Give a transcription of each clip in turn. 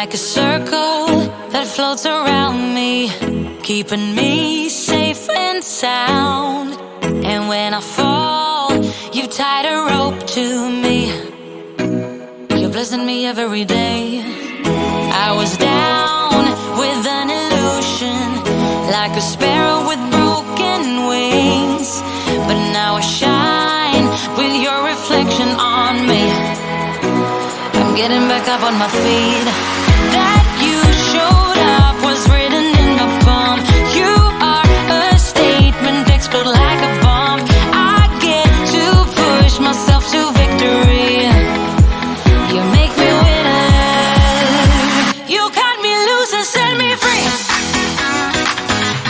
like a circle that floats around me, keeping me safe and sound. And when I fall, you tied a rope to me. You're blessing me every day. I was down with an illusion, like a sparrow with broken wings, but now I shine with your reflection on me. I'm getting back up on my feet. That you showed up was written in my palm. You are a statement, explode like a bomb. I get to push myself to victory. You make me winner. You cut me loose and set me free.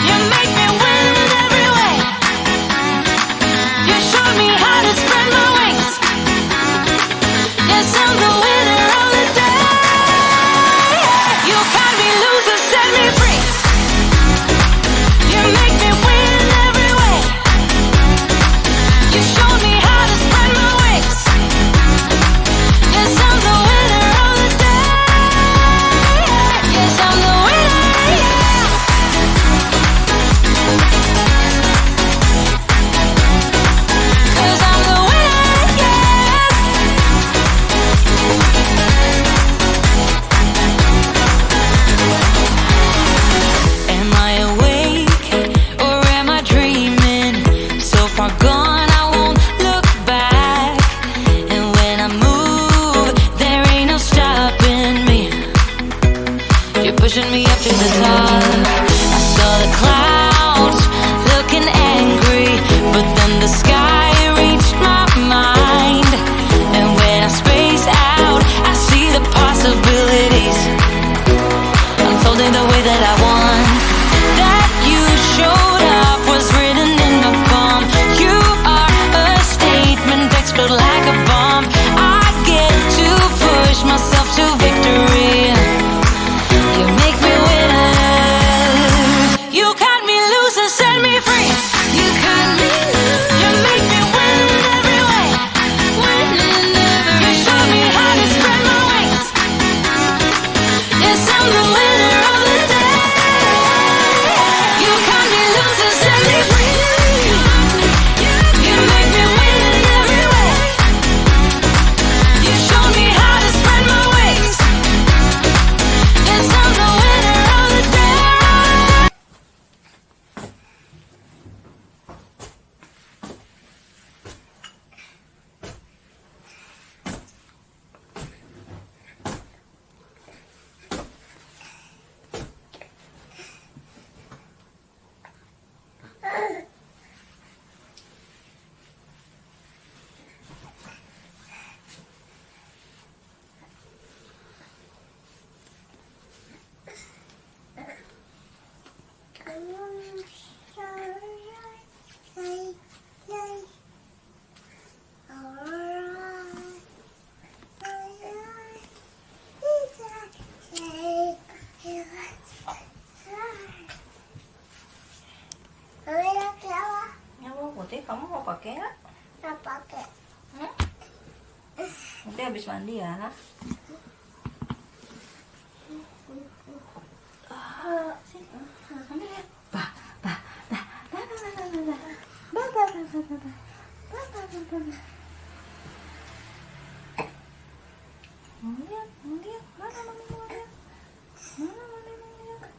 You make me win in every way. You showed me how to spread my wings. Yes, I'm the winner of the day. You cut me loose and set me free. You make me win in every way. You showed me how to spread my wings. Yes, I'm the winner of the day. Yes, I'm the winner, yeah. 'Cause I'm the winner, yes. Am I awake or am I dreaming? So far gone, I won't look back. And when I move, there ain't no stopping me. You're pushing me up to the top. I saw the clouds looking angry, but then the sky reached my mind. And when I space out, I see the possibilities unfolding the way that I want. That you showed up was written in my palm. You are a statement, explode like a bomb. I get to push myself to victory. You make me winner. You cut me loose and set me free. You cut me loose. You make me win in every way. Win in every way. You showed me how to spread my wings. Yes, I'm the winner of the day. You cut me loose and set me free. You make me win in every way. You showed me how to spread my wings. Yes, I'm the winner of the day. Yang putih kamu mau pakai nggak? Nggak pakai. Nanti habis mandi ya. Sini, ambil ya. Bah. Mau lihat. Mana mami mau lihat? Mana mami mau lihat?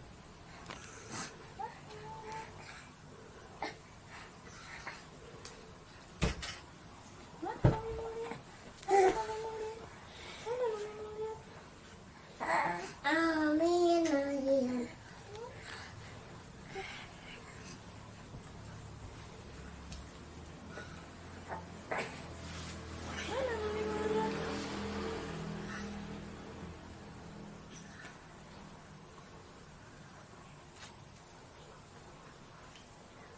Mana mami mau lihat? Mana mami mau lihat? Mana mami mau lihat? Amin, amin. Mana mami mau lihat?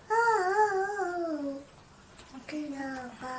Oh, Oke. kenapa?